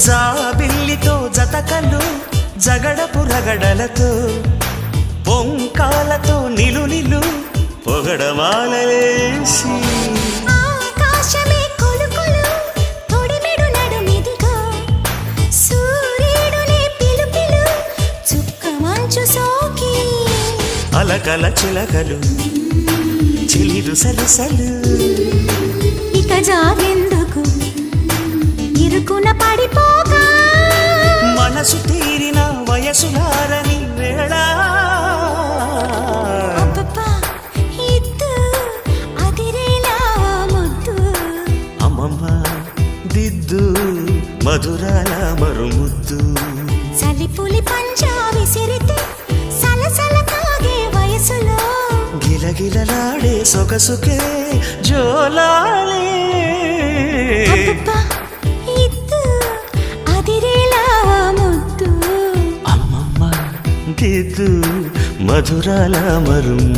జాబిల్లితో జతకలు జగడపు రగడలతో పొంకాలతో నిలు నిలు పొగడమాలలేసి ఆకాశమే కొలుకొలు తొడిమెడు నడుమిదిగో సూర్యుడునే పిలుపిలు చుక్క మంచు సోకి అలకల చిలకలు చిలిరు సలసలు ఇక జాగెందుకు ఇరుకున పడిపోక మనసు తీరిన వయసులారని వేళ అబ్బబ్బా ఇద్దు అదిరేలా ముద్దు అమ్మమ్మ దిద్దు మధురాల మరుముద్దు చలిపులి పంజా విసిరితే సలసల తాగే వయసులో గిలగిలలాడే సొగసుకే జోలాలే అబ్బబ్బా ఇద్దు అదిరేలా ముద్దు అమ్మమ్మ దిద్దు మధురాల మరుము